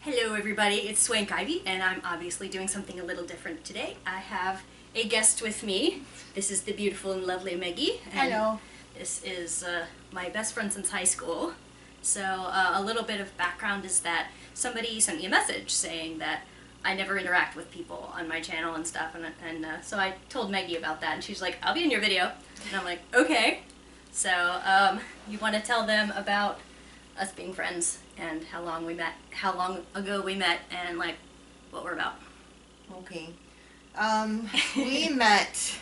Hello everybody, it's SwankiVY, and I'm obviously doing something a little different today. I have a guest with me. This is the beautiful and lovely Meggie. And hello. This is my best friend since high school. So a little bit of background is that somebody sent me a message saying that I never interact with people on my channel and stuff, and so I told Meggie about that, and she's like, I'll be in your video. And I'm like, okay. So you want to tell them about us being friends and how long ago we met, and like what we're about. Okay. We met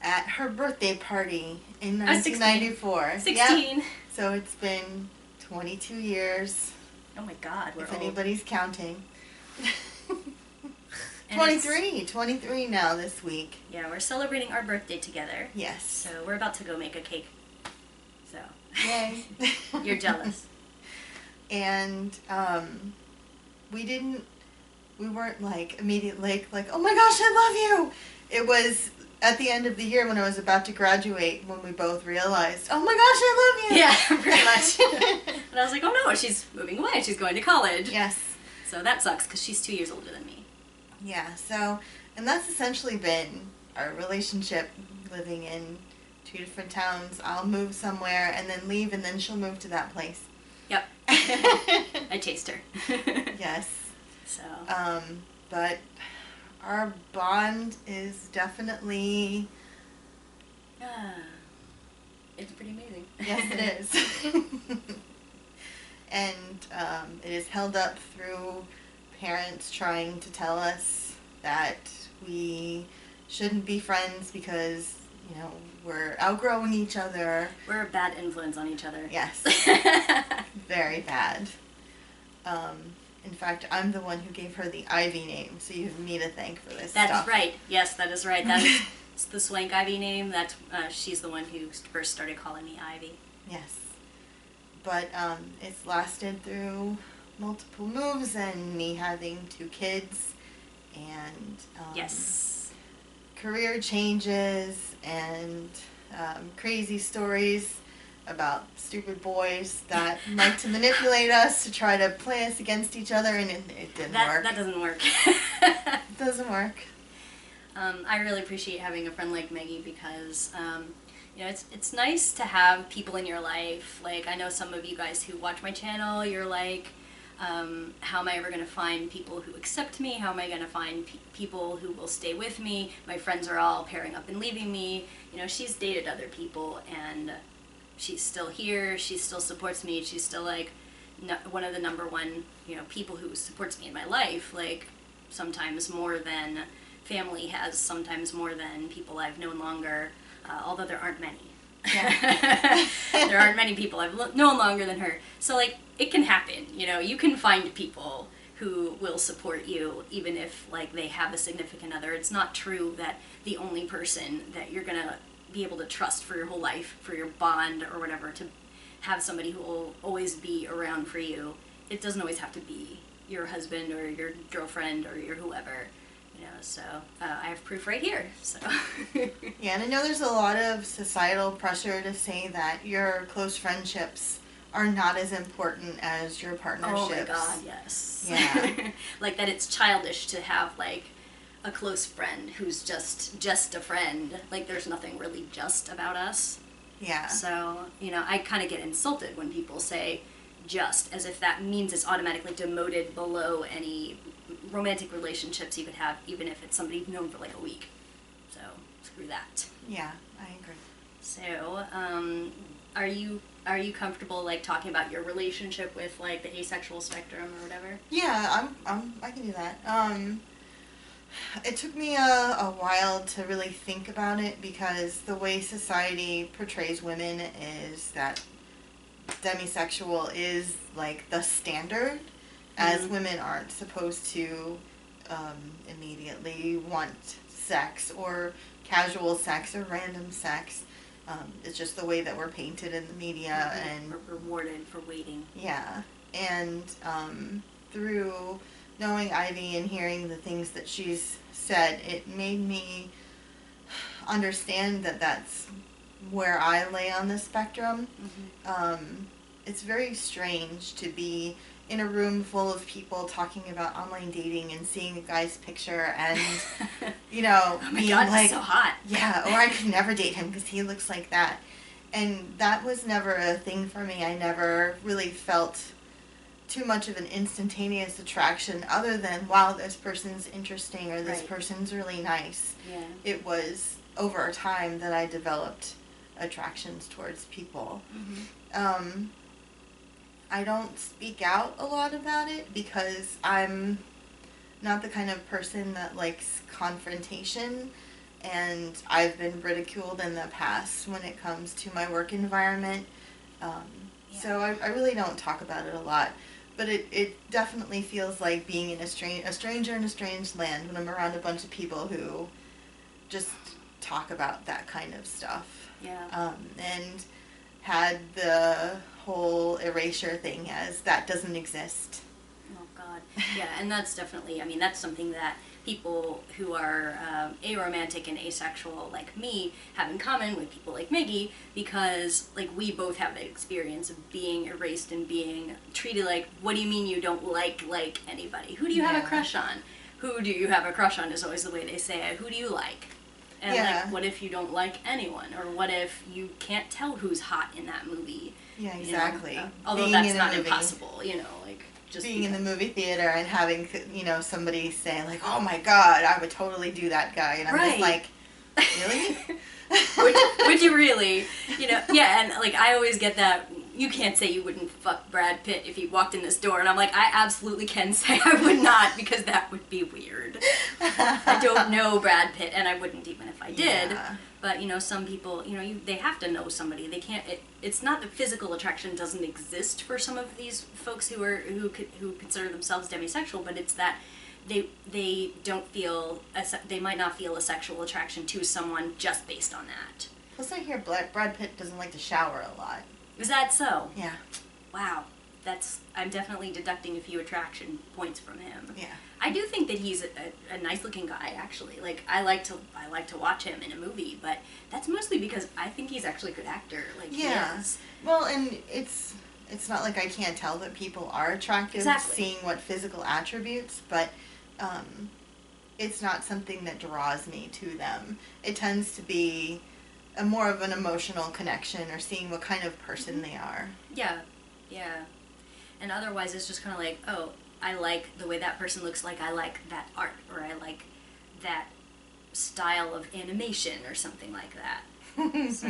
at her birthday party in 1994. 16. Yep. So it's been 22 years. Oh my God, we're if old. anybody's counting. 23 now this week. Yeah, we're celebrating our birthday together. Yes. So we're about to go make a cake. So. Yay. You're jealous. And we weren't like immediately like, oh my gosh, I love you. It was at the end of the year when I was about to graduate when we both realized, oh my gosh, I love you. Yeah, pretty much. And I was like, oh no, she's moving away. She's going to college. Yes. So that sucks because she's 2 years older than me. Yeah, so, and that's essentially been our relationship, living in 2 different towns. I'll move somewhere and then leave, and then she'll move to that place. Yep. I chased her. Yes. So. But our bond is definitely... It's pretty amazing. Yes, it is. And it is held up through parents trying to tell us that we shouldn't be friends because, you know, we're outgrowing each other. We're a bad influence on each other. Yes. Very bad. In fact, I'm the one who gave her the Ivy name, so you have me to thank for this That's stuff. right. Yes, that is right. That is the SwankiVY name. That's she's the one who first started calling me Ivy. Yes. But it's lasted through multiple moves and me having 2 kids and yes, career changes and crazy stories about stupid boys that like to manipulate us to try to play us against each other, and it didn't work. That doesn't work. It doesn't work. I really appreciate having a friend like Meggie because you know, it's nice to have people in your life. Like, I know some of you guys who watch my channel, you're like, how am I ever going to find people who accept me? How am I going to find people who will stay with me? My friends are all pairing up and leaving me. You know, she's dated other people, and she's still here. She still supports me. She's still, like, one of the #1, you know, people who supports me in my life. Like, sometimes more than family has, sometimes more than people I've known longer. Although there aren't many. Yeah. There aren't many people I've known longer than her. So, like, it can happen, you know. You can find people who will support you even if, like, they have a significant other. It's not true that the only person that you're going to be able to trust for your whole life, for your bond or whatever, to have somebody who will always be around for you. It doesn't always have to be your husband or your girlfriend or your whoever. You know, so I have proof right here. So Yeah, and I know there's a lot of societal pressure to say that your close friendships are not as important as your partnerships. oh my God, yes. Yeah. Like that it's childish to have like a close friend who's just a friend. Like there's nothing really just about us. Yeah. So, you know, I kind of get insulted when people say just, as if that means it's automatically demoted below any romantic relationships you could have, even if it's somebody you've known for like a week. So, screw that. Yeah, I agree. So, are you comfortable like talking about your relationship with like the asexual spectrum or whatever? Yeah, I can do that. It took me a while to really think about it because the way society portrays women is that demisexual is like the standard, as women aren't supposed to immediately want sex or casual sex or random sex. It's just the way that we're painted in the media, and we're rewarded for waiting. Yeah, and through knowing Ivy and hearing the things that she's said, it made me understand that that's where I lay on the spectrum. it's very strange to be in a room full of people talking about online dating and seeing a guy's picture and, you know, Oh my being God, like, he's so hot. yeah, or I could never date him because he looks like that. And that was never a thing for me. I never really felt too much of an instantaneous attraction other than, wow, this person's interesting or this Right. person's really nice. Yeah. It was over time that I developed attractions towards people. Mm-hmm. I don't speak out a lot about it because I'm not the kind of person that likes confrontation, and I've been ridiculed in the past when it comes to my work environment. So I really don't talk about it a lot. But it definitely feels like being in a stranger in a strange land when I'm around a bunch of people who just talk about that kind of stuff. Yeah. And had the whole erasure thing as that doesn't exist. Oh God. Yeah, and that's definitely, I mean, that's something that people who are aromantic and asexual like me have in common with people like Meggie, because like we both have the experience of being erased and being treated like, what do you mean you don't like anybody? Who do you have a crush on? Who do you have a crush on is always the way they say it. Who do you like? And like, what if you don't like anyone? Or what if you can't tell who's hot in that movie? Yeah, exactly. You know? Although being that's not impossible, you know, like just being in the movie theater and having, you know, somebody say like, "Oh my God, I would totally do that guy," and I'm just like, "Really? would you really?" You know? Yeah, and like I always get that. You can't say you wouldn't fuck Brad Pitt if he walked in this door, and I'm like, I absolutely can say I would not, because that would be weird. I don't know Brad Pitt, and I wouldn't even if I did. Yeah. But you know, some people, you know, they have to know somebody. They can't. It's not that physical attraction doesn't exist for some of these folks who consider themselves demisexual, but it's that they don't feel they might not feel a sexual attraction to someone just based on that. Plus, I hear Brad Pitt doesn't like to shower a lot. Is that so? Yeah. Wow. I'm definitely deducting a few attraction points from him. Yeah. I do think that he's a nice looking guy, actually. Like I like to watch him in a movie, but that's mostly because I think he's actually a good actor. Like Yeah. he is. Well, and it's not like I can't tell that people are attractive seeing what physical attributes, but it's not something that draws me to them. It tends to be a more of an emotional connection or seeing what kind of person they are. Yeah. Yeah. And otherwise it's just kind of like, oh, I like the way that person looks, like I like that art, or I like that style of animation or something like that. So,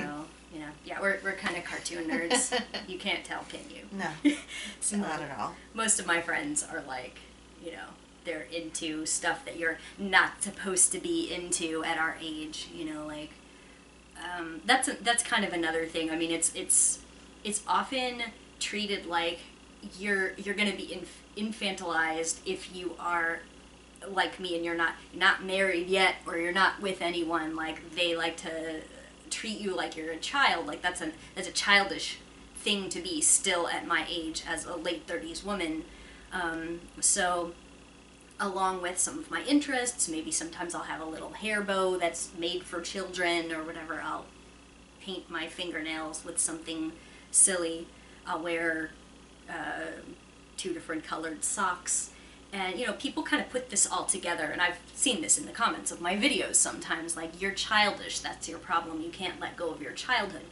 you know, yeah, we're kind of cartoon nerds. You can't tell, can you? No, So, not at all. most of my friends are like, you know, they're into stuff that you're not supposed to be into at our age, you know, like, that's kind of another thing. I mean, it's often treated like you're going to be infantilized if you are like me and you're not married yet, or you're not with anyone. Like they like to treat you like you're a child. Like that's a childish thing to be still at my age as a late 30s woman. So along with some of my interests, maybe sometimes I'll have a little hair bow that's made for children or whatever. I'll paint my fingernails with something silly. I'll wear 2 different colored socks. And, you know, people kind of put this all together, and I've seen this in the comments of my videos sometimes, like, you're childish, that's your problem, you can't let go of your childhood.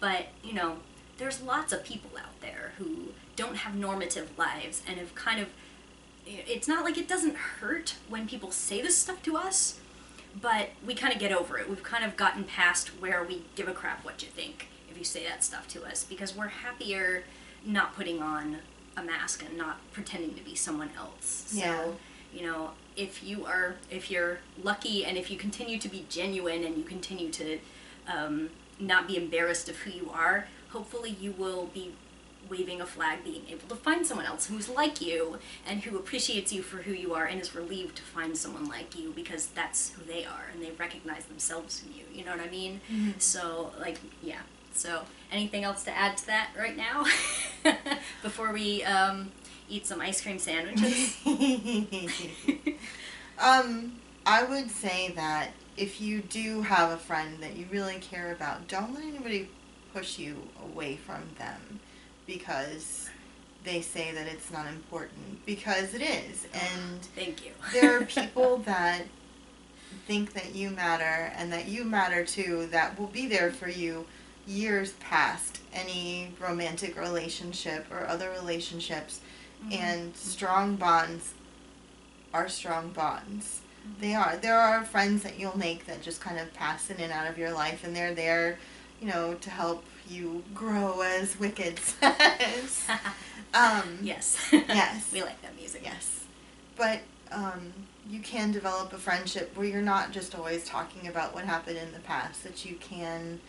But, you know, there's lots of people out there who don't have normative lives and have kind of, it's not like it doesn't hurt when people say this stuff to us, but we kind of get over it. We've kind of gotten past where we give a crap what you think if you say that stuff to us, because we're happier not putting on a mask and not pretending to be someone else. Yeah. So, you know, if you're lucky and if you continue to be genuine and you continue to not be embarrassed of who you are, hopefully you will be waving a flag, being able to find someone else who's like you and who appreciates you for who you are and is relieved to find someone like you, because that's who they are and they recognize themselves in you. You know what I mean? Mm-hmm. So, like, yeah. So, anything else to add to that right now? Before we eat some ice cream sandwiches? I would say that if you do have a friend that you really care about, don't let anybody push you away from them. because they say that it's not important, because it is. And thank you. there are people that think that you matter and that you matter too, that will be there for you years past any romantic relationship or other relationships. And strong bonds are strong bonds. They are. There are friends that you'll make that just kind of pass in and out of your life, and they're there, to help you grow, as Wicked says. Yes. Yes. We like that music. Yes. But you can develop a friendship where you're not just always talking about what happened in the past, that you can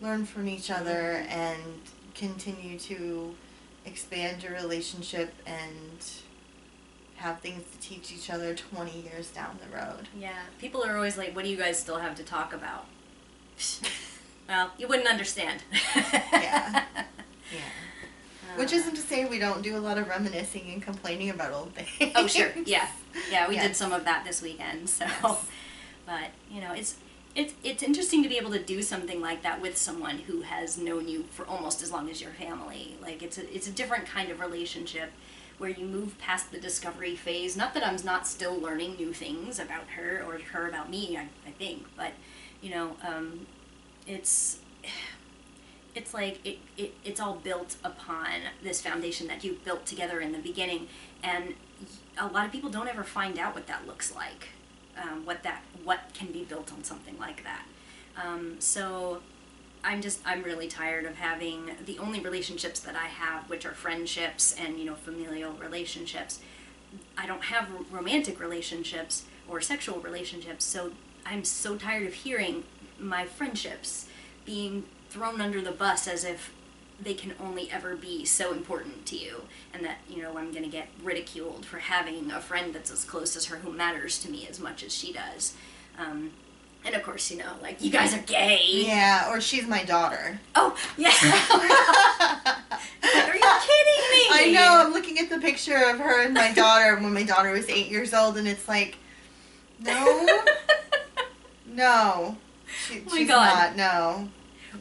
learn from each other and continue to expand your relationship and have things to teach each other 20 years down the road. Yeah. People are always like, what do you guys still have to talk about? Well, you wouldn't understand. Yeah. Yeah. Which isn't to say we don't do a lot of reminiscing and complaining about old things. Oh, sure. Yeah. Yeah, we Yes. did some of that this weekend, so. Yes. But, it's interesting to be able to do something like that with someone who has known you for almost as long as your family. Like, it's a different kind of relationship where you move past the discovery phase. Not that I'm not still learning new things about her or her about me, I think, but, it's like it's all built upon this foundation that you built together in the beginning, and a lot of people don't ever find out what that looks like, what can be built on something like that. So I'm really tired of having the only relationships that I have, which are friendships and familial relationships. I don't have romantic relationships or sexual relationships, so I'm so tired of hearing my friendships being thrown under the bus as if they can only ever be so important to you, and that I'm going to get ridiculed for having a friend that's as close as her who matters to me as much as she does. And of course, like, you guys are gay. Yeah, or she's my daughter. Oh, yeah. Are you kidding me? I know, I'm looking at the picture of her and my daughter when my daughter was 8 years old, and it's like, no. No. She's God. not, no.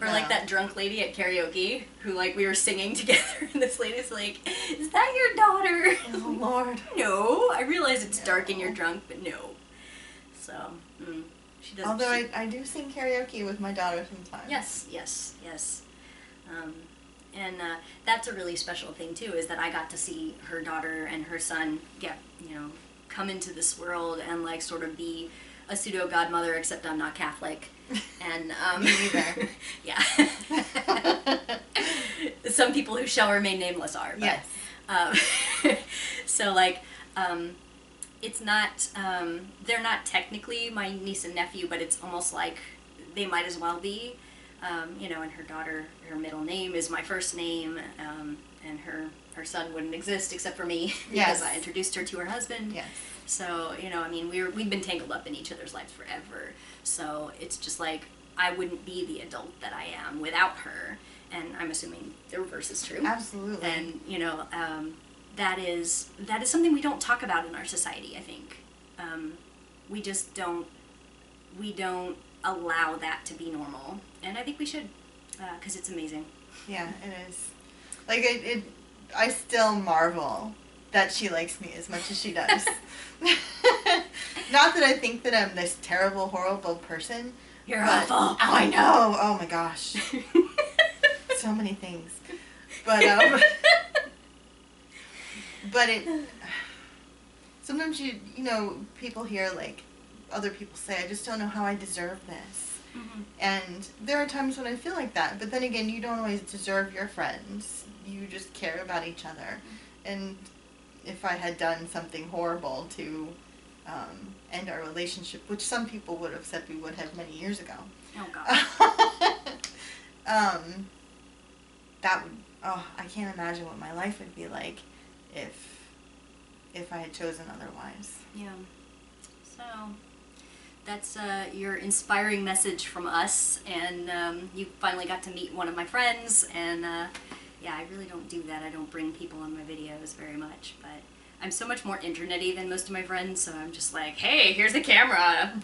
Or like that drunk lady at karaoke who, like, we were singing together, and this lady's like, is that your daughter? Oh, Lord. No. I realize it's dark and you're drunk, but no. So, she doesn't. Although I do sing karaoke with my daughter sometimes. Yes. And that's a really special thing, too, is that I got to see her daughter and her son come into this world and, like, sort of be a pseudo-godmother, except I'm not Catholic. And, Me neither. Yeah. Some people who shall remain nameless are. But, yes. So, like, it's not, they're not technically my niece and nephew, but it's almost like they might as well be. And her daughter, her middle name is my first name, and her son wouldn't exist except for me because I introduced her to her husband. Yes. So, we've been tangled up in each other's lives forever. So it's just like, I wouldn't be the adult that I am without her. And I'm assuming the reverse is true. Absolutely. And, that is something we don't talk about in our society, I think. We just don't allow that to be normal. And I think we should, because it's amazing. Yeah, it is. Like, I still marvel that she likes me as much as she does. Not that I think that I'm this terrible, horrible person. You're awful. Oh, I know. Oh, my gosh. So many things. But sometimes people hear, like, other people say, I just don't know how I deserve this. Mm-hmm. And there are times when I feel like that, but then again, you don't always deserve your friends. You just care about each other. Mm-hmm. And if I had done something horrible to end our relationship, which some people would have said we would have many years ago. Oh, God. That would, I can't imagine what my life would be like if I had chosen otherwise. Yeah. So, that's your inspiring message from us, and you finally got to meet one of my friends, and yeah, I really don't do that. I don't bring people on my videos very much, but I'm so much more internet-y than most of my friends, so I'm just like, hey, here's a camera.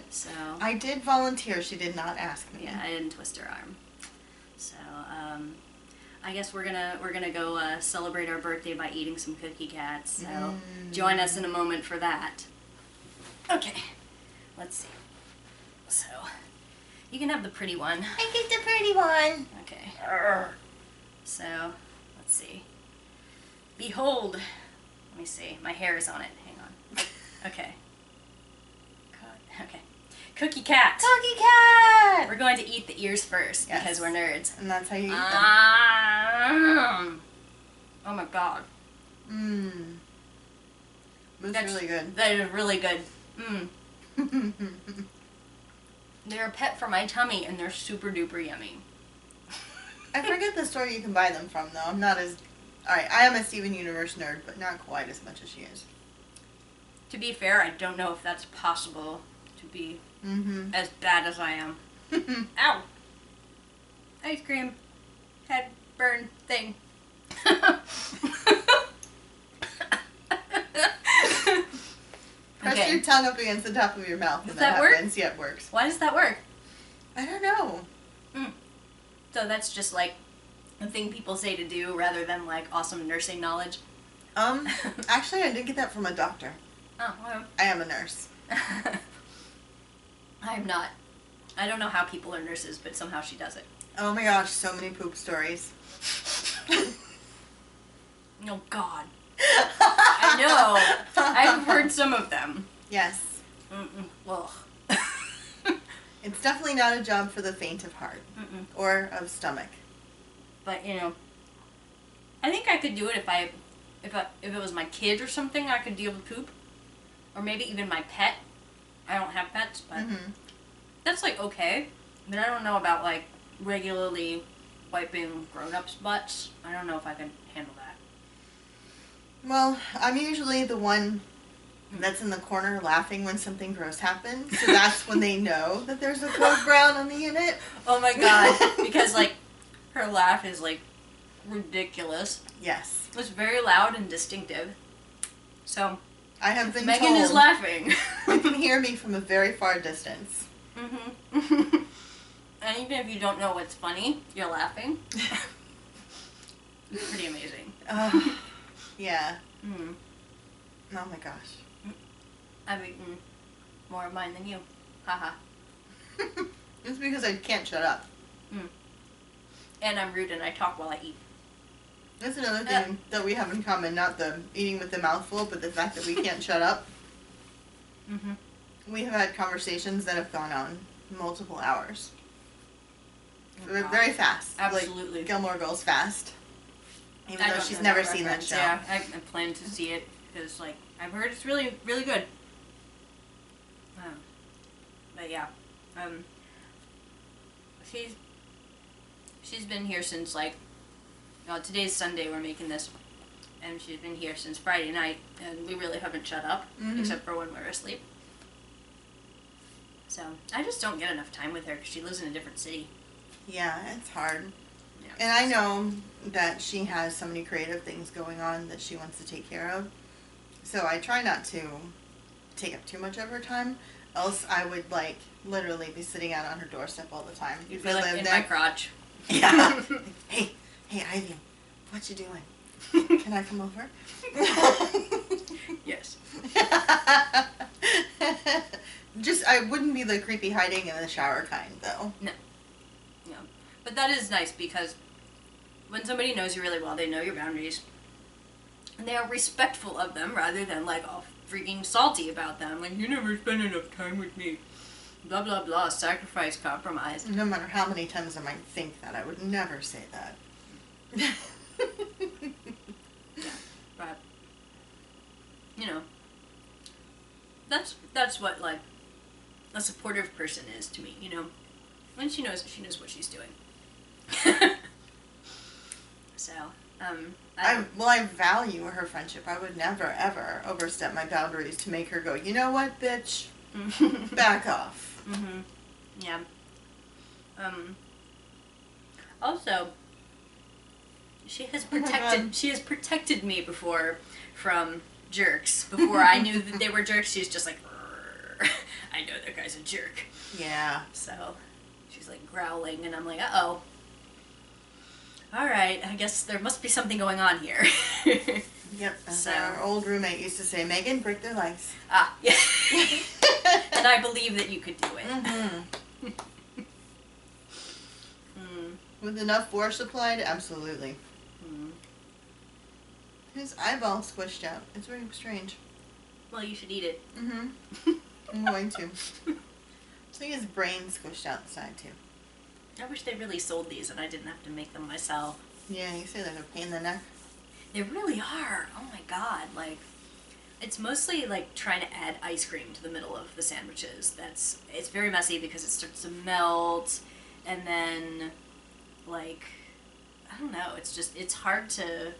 So I did volunteer. She did not ask me. Yeah, I didn't twist her arm. So, I guess we're gonna go celebrate our birthday by eating some cookie cats. So join us in a moment for that. Okay, let's see. So you can have the pretty one. I get the pretty one. Okay. So let's see. Behold. Let me see. My hair is on it. Hang on. Okay. Okay. Cookie cat. Cookie cat. We're going to eat the ears first because we're nerds. And that's how you eat them. Oh my god. That's really good. That is really good. They're a pet for my tummy and they're super duper yummy. I forget the store you can buy them from though. I'm not as... Alright, I am a Steven Universe nerd, but not quite as much as she is. To be fair, I don't know if that's possible to be as bad as I am. Ow! Ice cream. Head burn thing. Press your tongue up against the top of your mouth and that happens. Yeah, it works. Why does that work? I don't know. So that's just like a thing people say to do rather than like awesome nursing knowledge? Actually I did get that from a doctor. Oh, well. I am a nurse. I'm not. I don't know how people are nurses, but somehow she does it. Oh my gosh, so many poop stories. Oh god. I know. I've heard some of them. Yes. Ugh. It's definitely not a job for the faint of heart. Or of stomach. But, you know, I think I could do it if it was my kid or something. I could deal with poop. Or maybe even my pet. I don't have pets, but that's, like, okay. But I don't know about, like, regularly wiping grown-ups' butts. I don't know if I can handle that. Well, I'm usually the one that's in the corner laughing when something gross happens. So that's when they know that there's a code brown on the unit. Oh my god. Because, like, her laugh is, like, ridiculous. Yes. It's very loud and distinctive. So, I have been Megan told is laughing. you can hear me from a very far distance. And even if you don't know what's funny, you're laughing. It's pretty amazing. Yeah. Oh my gosh. I've eaten more of mine than you. Haha. It's because I can't shut up. And I'm rude and I talk while I eat. That's another thing that we have in common, not the eating with the mouth full, but the fact that we can't shut up. We have had conversations that have gone on multiple hours. Very fast. Absolutely. Like Gilmore Girls fast. Even though she's never seen that show. Yeah, I plan to see it because, like, I've heard it's really, really good. But yeah, she's been here since, like, well, today's Sunday, we're making this, and she's been here since Friday night, and we really haven't shut up, except for when we're asleep. So, I just don't get enough time with her because she lives in a different city. Yeah, it's hard. Yeah. And I know that she has so many creative things going on that she wants to take care of. So I try not to take up too much of her time. Else I would, like, literally be sitting out on her doorstep all the time. You'd be, like, in my crotch. Yeah. Hey, Ivy, what you doing? Can I come over? Yes. I wouldn't be the creepy hiding in the shower kind, though. No. But that is nice because when somebody knows you really well, they know your boundaries. And they are respectful of them rather than, like, all freaking salty about them. Like, you never spend enough time with me. Blah, blah, blah. Sacrifice, compromise. No matter how many times I might think that, I would never say that. Yeah. But, you know, that's what, like, a supportive person is to me, you know? When she knows what she's doing. So, I value her friendship. I would never, ever overstep my boundaries to make her go, you know what, bitch? Back off. Yeah. Also, she has protected me before from jerks. Before I knew that they were jerks, she's just like, I know that guy's a jerk. Yeah. So, she's like growling, and I'm like, uh-oh. All right, I guess there must be something going on here. Yep, as So. our old roommate used to say, Megan, break their legs. Ah, yeah. And I believe that you could do it. Mm-hmm. With enough force applied, absolutely. His eyeball squished out. It's very strange. Well, you should eat it. Mm-hmm. I'm going to. I think his brain squished out the side, too. I wish they really sold these and I didn't have to make them myself. Yeah, you say they're a pain in the neck. They really are. Oh my god. Like, it's mostly like trying to add ice cream to the middle of the sandwiches. It's very messy because it starts to melt and then, like, I don't know. It's hard to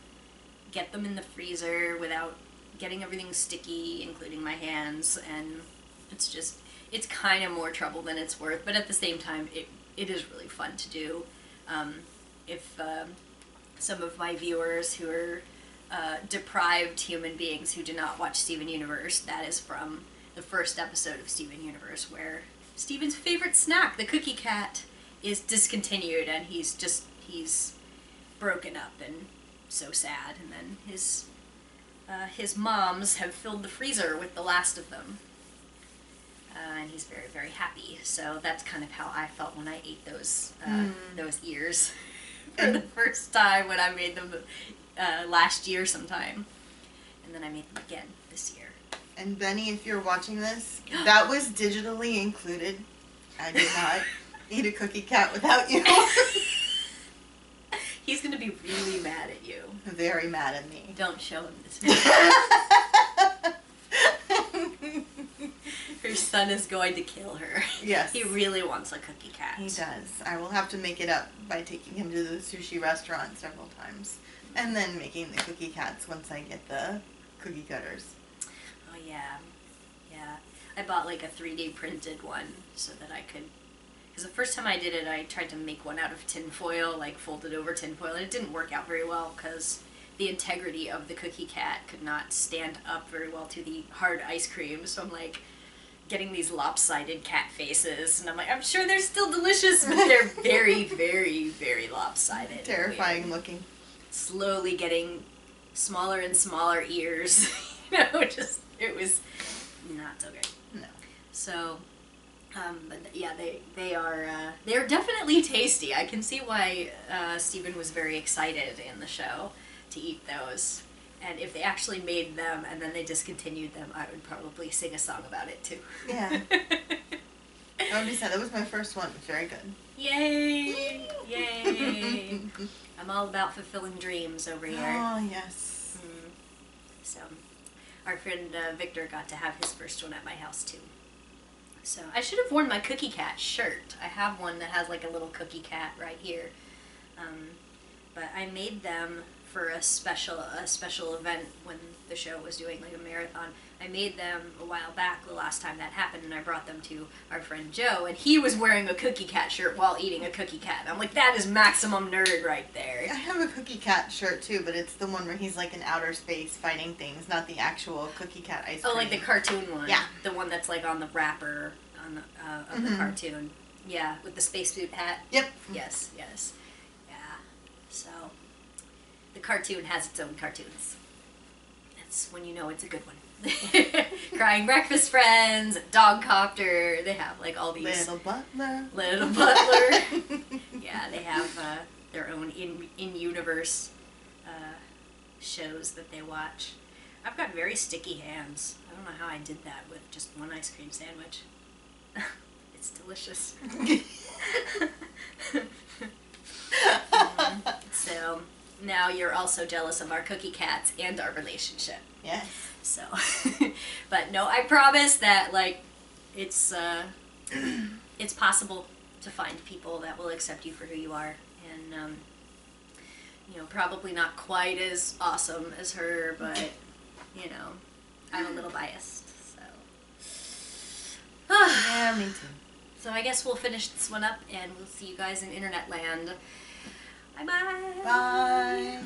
get them in the freezer without getting everything sticky, including my hands, and it's kind of more trouble than it's worth, but at the same time, it is really fun to do. If some of my viewers who are deprived human beings who do not watch Steven Universe, that is from the first episode of Steven Universe, where Steven's favorite snack, the cookie cat, is discontinued, and he's broken up and so sad, and then his moms have filled the freezer with the last of them. And he's very, very happy. So that's kind of how I felt when I ate those ears for the first time when I made them last year sometime. And then I made them again this year. And Benny, if you're watching this, that was digitally included. I did not eat a cookie cat without you. He's going to be really mad at you. Very mad at me. Don't show him this video. Her son is going to kill her. Yes. He really wants a cookie cat. He does. I will have to make it up by taking him to the sushi restaurant several times. And then making the cookie cats once I get the cookie cutters. Oh, yeah. Yeah. I bought like a 3D printed one so that I could... Because the first time I did it, I tried to make one out of tin foil, like folded over tin foil, and it didn't work out very well because the integrity of the cookie cat could not stand up very well to the hard ice cream. So I'm like getting these lopsided cat faces, and I'm like, I'm sure they're still delicious, but they're very, very, very lopsided. Terrifying looking. Slowly getting smaller and smaller ears. It was not so great. No. So... but yeah, they're definitely tasty. I can see why Steven was very excited in the show to eat those. And if they actually made them and then they discontinued them, I would probably sing a song about it too. Yeah. I would be sad. That was my first one. It was very good. Yay! Yay! I'm all about fulfilling dreams over here. Oh, yes. So, our friend Victor got to have his first one at my house too. So, I should have worn my cookie cat shirt. I have one that has like a little cookie cat right here. But I made them for a special event when the show was doing like a marathon. I made them a while back, the last time that happened, and I brought them to our friend Joe, and he was wearing a cookie cat shirt while eating a cookie cat. And I'm like, that is maximum nerd right there. I have a cookie cat shirt too, but it's the one where he's like in outer space fighting things, not the actual cookie cat ice cream. Oh, like the cartoon one? Yeah. The one that's like on the wrapper on the, of the cartoon. Yeah, with the spacesuit hat. Yep. Yes, yes. Yeah. So, the cartoon has its own cartoons. That's when you know it's a good one. Crying Breakfast Friends, Dog Copter, they have like all these... Little Butler. Little Butler. Yeah, they have their own in-universe shows that they watch. I've got very sticky hands. I don't know how I did that with just one ice cream sandwich. It's delicious. So, now you're also jealous of our cookie cats and our relationship. Yes. So, but no, I promise that, like, it's possible to find people that will accept you for who you are, and, you know, probably not quite as awesome as her, but, you know, I'm a little biased, so. Yeah, me too. So I guess we'll finish this one up, and we'll see you guys in internet land. Bye-bye. Bye.